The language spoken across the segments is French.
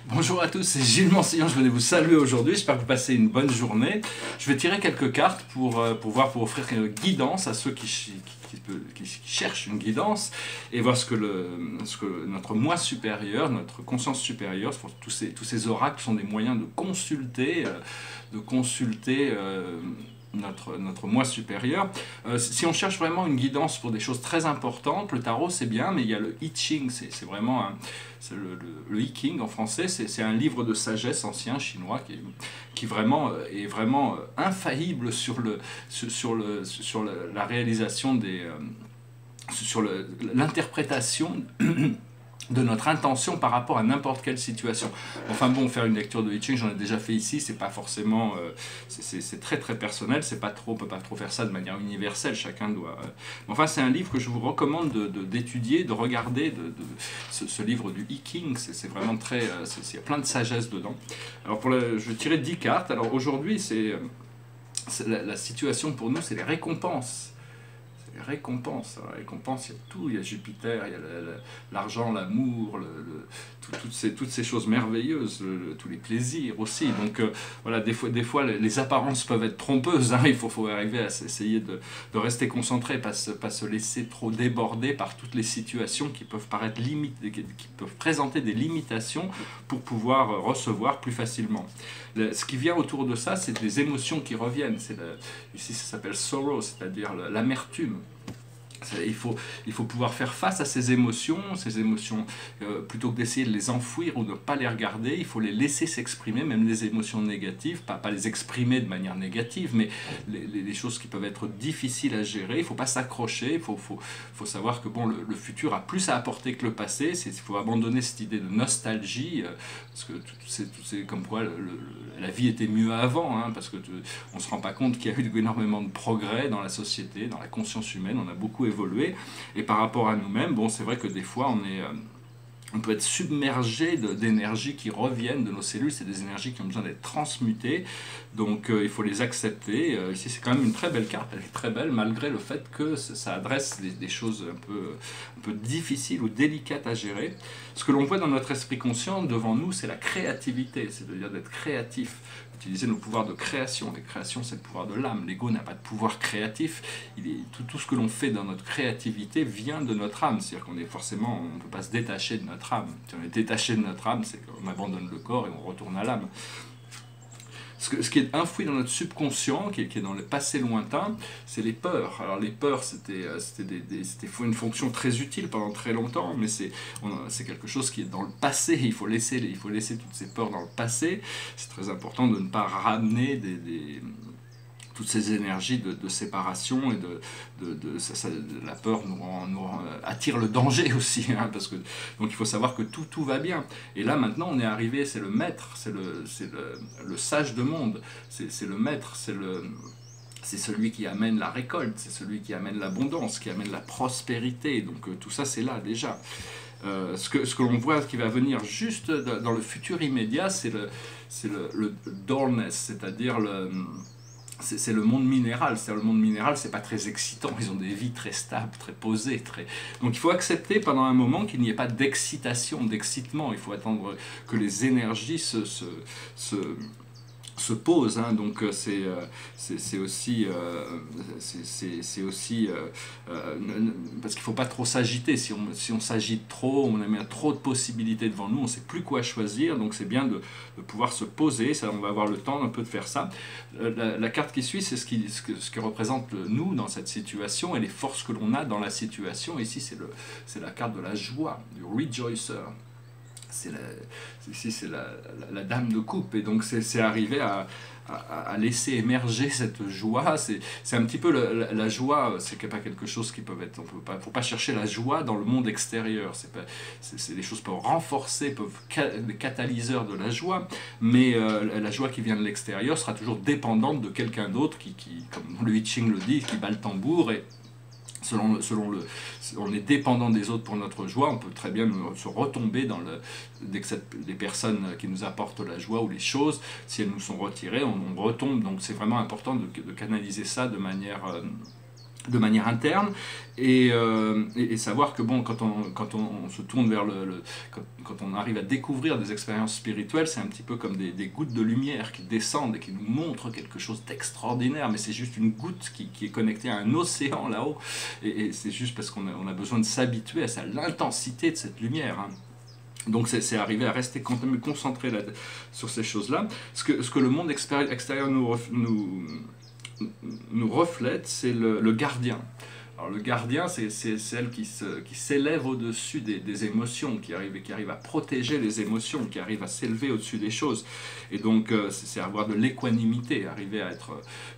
Bonjour à tous, c'est Gilles Mansillon, je venais vous saluer aujourd'hui, j'espère que vous passez une bonne journée. Je vais tirer quelques cartes pour offrir une guidance à ceux qui cherchent une guidance et voir ce que notre moi supérieur, notre conscience supérieure, tous ces oracles sont des moyens de consulter notre moi supérieur. Si on cherche vraiment une guidance pour des choses très importantes, le tarot c'est bien, mais il y a le I Ching, c'est vraiment le I Ching en français, c'est un livre de sagesse ancien chinois qui vraiment est vraiment infaillible sur la réalisation sur l'interprétation de notre intention par rapport à n'importe quelle situation. Enfin bon, faire une lecture de I Ching, j'en ai déjà fait ici, c'est pas forcément, c'est très très personnel, on peut pas trop faire ça de manière universelle, chacun doit. Enfin, c'est un livre que je vous recommande d'étudier, de regarder, ce livre du I Ching, c'est vraiment très, il y a plein de sagesse dedans. Alors je vais tirer 10 cartes. Alors aujourd'hui, la situation pour nous, c'est les récompenses. Les récompenses, il y a tout, il y a Jupiter, il y a l'argent, l'amour, toutes ces choses merveilleuses, tous les plaisirs aussi. Donc voilà, des fois les apparences peuvent être trompeuses, hein, il faut arriver à essayer de rester concentré, pas se laisser trop déborder par toutes les situations qui peuvent paraître qui peuvent présenter des limitations pour pouvoir recevoir plus facilement. Ce qui vient autour de ça, c'est des émotions qui reviennent. Ici, ça s'appelle sorrow, c'est-à-dire l'amertume. Il faut pouvoir faire face à ces émotions plutôt que d'essayer de les enfouir ou de ne pas les regarder, il faut les laisser s'exprimer, même les émotions négatives, pas les exprimer de manière négative, mais les choses qui peuvent être difficiles à gérer, il ne faut pas s'accrocher, il faut savoir que bon, le futur a plus à apporter que le passé, il faut abandonner cette idée de nostalgie, parce que c'est comme quoi la vie était mieux avant, hein, parce qu'on ne se rend pas compte qu'il y a eu énormément de progrès dans la société, dans la conscience humaine, on a beaucoup évolué, et par rapport à nous-mêmes, bon, c'est vrai que des fois on peut être submergé d'énergies qui reviennent de nos cellules, c'est des énergies qui ont besoin d'être transmutées, donc il faut les accepter. Ici c'est quand même une très belle carte, elle est très belle malgré le fait que ça adresse des choses un peu difficiles ou délicates à gérer. Ce que l'on voit dans notre esprit conscient devant nous, c'est la créativité, c'est-à-dire d'être créatif, utiliser nos pouvoirs de création. La création, c'est le pouvoir de l'âme. L'ego n'a pas de pouvoir créatif. Tout ce que l'on fait dans notre créativité vient de notre âme. C'est-à-dire qu'on est forcément, on ne peut pas se détacher de notre âme. Si on est détaché de notre âme, c'est qu'on abandonne le corps et on retourne à l'âme. Ce qui est enfoui dans notre subconscient, qui est dans le passé lointain, c'est les peurs. Alors les peurs, c'était une fonction très utile pendant très longtemps, mais c'est quelque chose qui est dans le passé. Il faut laisser toutes ces peurs dans le passé. C'est très important de ne pas ramener toutes ces énergies de séparation et la peur attire le danger aussi, hein, donc il faut savoir que tout va bien. Et là maintenant on est arrivé, c'est le maître, c'est le sage de monde, c'est le maître, c'est celui qui amène la récolte, c'est celui qui amène l'abondance, qui amène la prospérité, donc tout ça c'est là déjà. Ce que l'on voit qui va venir juste dans le futur immédiat, c'est le dullness, c'est-à-dire c'est le monde minéral. C'est-à-dire le monde minéral, c'est pas très excitant, ils ont des vies très stables, très posées, donc il faut accepter pendant un moment qu'il n'y ait pas d'excitation, d'excitement, il faut attendre que les énergies se pose, hein, donc c'est aussi parce qu'il ne faut pas trop s'agiter. Si on s'agite trop, on a mis trop de possibilités devant nous, on ne sait plus quoi choisir, donc c'est bien de pouvoir se poser. Ça, on va avoir le temps un peu de faire ça. La carte qui suit, c'est ce qui représente nous dans cette situation et les forces que l'on a dans la situation. Ici c'est la carte de la joie, du rejoicer. Ici c'est la dame de coupe, et donc c'est arriver à laisser émerger cette joie. C'est un petit peu la joie, c'est pas quelque chose qui peut être, faut pas chercher la joie dans le monde extérieur, les choses peuvent renforcer, des catalyseurs de la joie, mais la joie qui vient de l'extérieur sera toujours dépendante de quelqu'un d'autre qui, comme le I Ching le dit, qui bat le tambour, et on est dépendant des autres pour notre joie, on peut très bien se retomber dès que les personnes qui nous apportent la joie ou les choses, si elles nous sont retirées, on retombe. Donc c'est vraiment important de canaliser ça de manière de manière interne, et savoir que bon, quand on se tourne vers quand on arrive à découvrir des expériences spirituelles, c'est un petit peu comme des gouttes de lumière qui descendent et qui nous montrent quelque chose d'extraordinaire, mais c'est juste une goutte qui est connectée à un océan là-haut, et c'est juste parce qu'on a besoin de s'habituer à l'intensité de cette lumière, hein. Donc c'est arriver à rester concentré sur ces choses-là. Ce que le monde extérieur nous reflète, c'est le gardien. Alors le gardien, c'est celle qui s'élève au-dessus des émotions, qui arrive à protéger les émotions, qui arrive à s'élever au-dessus des choses. Et donc c'est avoir de l'équanimité, arriver à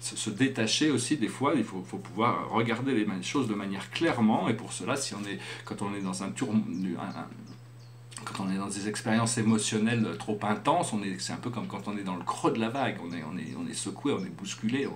se détacher aussi des fois. Il faut pouvoir regarder les choses de manière clairement, et pour cela, quand on est dans quand on est dans des expériences émotionnelles trop intenses, c'est un peu comme quand on est dans le creux de la vague, on est secoué, on est bousculé,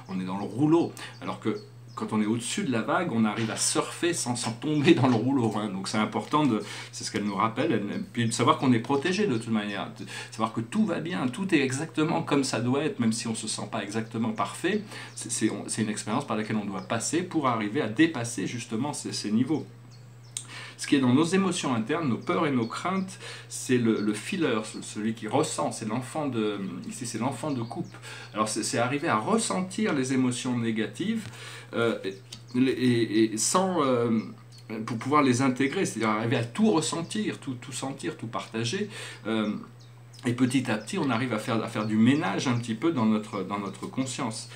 on est dans le rouleau, alors que quand on est au-dessus de la vague, on arrive à surfer sans tomber dans le rouleau, hein. Donc c'est important, c'est ce qu'elle nous rappelle, puis de savoir qu'on est protégé de toute manière, de savoir que tout va bien, tout est exactement comme ça doit être, même si on ne se sent pas exactement parfait. C'est une expérience par laquelle on doit passer pour arriver à dépasser justement ces niveaux. Ce qui est dans nos émotions internes, nos peurs et nos craintes, c'est le feeler, celui qui ressent, ici c'est l'enfant de coupe. Alors c'est arriver à ressentir les émotions négatives et sans... pour pouvoir les intégrer, c'est-à-dire arriver à tout ressentir, tout sentir, tout partager. Et petit à petit, on arrive à faire du ménage un petit peu dans notre conscience.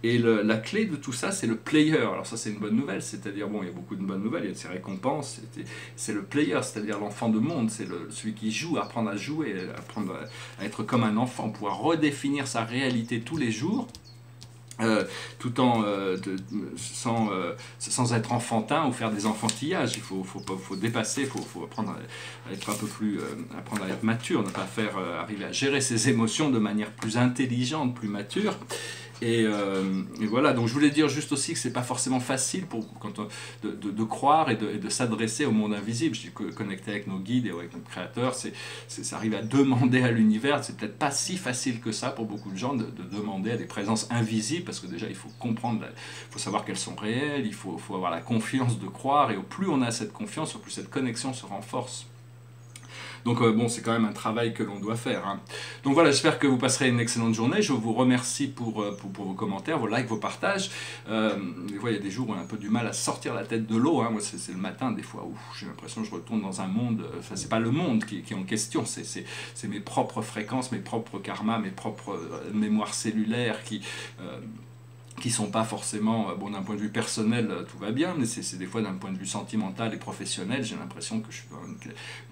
Et la clé de tout ça, c'est le player. Alors ça, c'est une bonne nouvelle, c'est-à-dire, bon, il y a beaucoup de bonnes nouvelles, il y a de ces récompenses, c'est le player, c'est-à-dire l'enfant de monde, c'est celui qui joue, apprendre à jouer, apprendre à être comme un enfant, pouvoir redéfinir sa réalité tous les jours, tout en sans être enfantin ou faire des enfantillages. Il faut dépasser, il faut apprendre à être un peu plus, apprendre à être mature, ne pas arriver à gérer ses émotions de manière plus intelligente, plus mature. Et voilà, donc je voulais dire juste aussi que c'est pas forcément facile de croire et de s'adresser au monde invisible. Je dis que connecter avec nos guides et avec notre créateur, ça arrive à demander à l'univers. C'est peut-être pas si facile que ça pour beaucoup de gens de demander à des présences invisibles, parce que déjà il faut comprendre, il faut savoir qu'elles sont réelles, il faut avoir la confiance de croire, et au plus on a cette confiance, au plus cette connexion se renforce. Donc bon, c'est quand même un travail que l'on doit faire, hein. Donc voilà, j'espère que vous passerez une excellente journée. Je vous remercie pour vos commentaires, vos likes, vos partages. Des fois, il y a des jours où on a un peu du mal à sortir la tête de l'eau, hein. Moi, c'est le matin, des fois, où j'ai l'impression que je retourne dans un monde... Enfin, c'est pas le monde qui est en question, c'est mes propres fréquences, mes propres karmas, mes propres mémoires cellulaires qui sont pas forcément, bon, d'un point de vue personnel, tout va bien, mais c'est des fois d'un point de vue sentimental et professionnel, j'ai l'impression que je suis dans une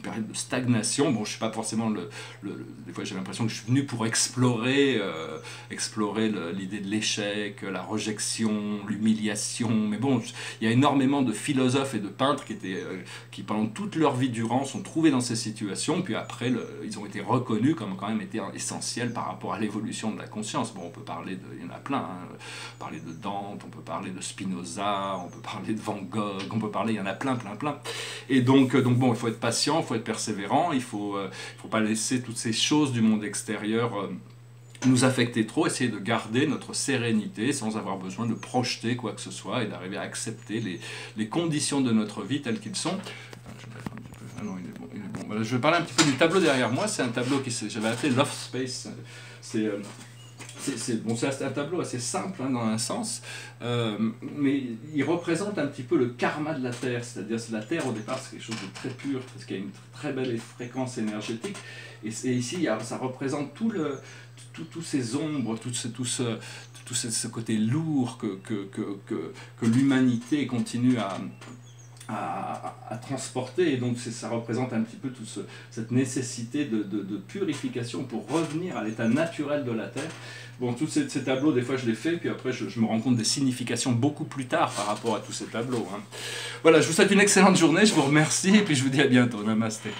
période de stagnation. Bon, je suis pas forcément des fois j'ai l'impression que je suis venu pour explorer l'idée de l'échec, la rejection, l'humiliation, mais bon, il y a énormément de philosophes et de peintres qui pendant toute leur vie durant sont trouvés dans ces situations, puis après ils ont été reconnus comme quand même étant essentiels par rapport à l'évolution de la conscience. Bon, on peut parler il y en a plein, hein. On peut parler de Dante, on peut parler de Spinoza, on peut parler de Van Gogh, il y en a plein. Et donc bon, il faut être patient, il faut être persévérant, il faut pas laisser toutes ces choses du monde extérieur nous affecter trop, essayer de garder notre sérénité sans avoir besoin de projeter quoi que ce soit, et d'arriver à accepter les conditions de notre vie telles qu'elles sont. Je vais mettre un petit peu... Ah non, il est bon. Voilà, je vais parler un petit peu du tableau derrière moi. C'est un tableau j'avais appelé Love Space. C'est un tableau assez simple, hein, dans un sens, mais il représente un petit peu le karma de la Terre, c'est-à-dire que la Terre au départ c'est quelque chose de très pur, parce qu'il y a une très belle fréquence énergétique, et ici ça représente tous ces ombres, tout ce côté lourd que l'humanité continue à transporter, et donc ça représente un petit peu toute cette nécessité de purification pour revenir à l'état naturel de la Terre. Bon, tous ces tableaux, des fois je les fais, puis après je me rends compte des significations beaucoup plus tard par rapport à tous ces tableaux, hein. Voilà, je vous souhaite une excellente journée, je vous remercie, et puis je vous dis à bientôt. Namasté.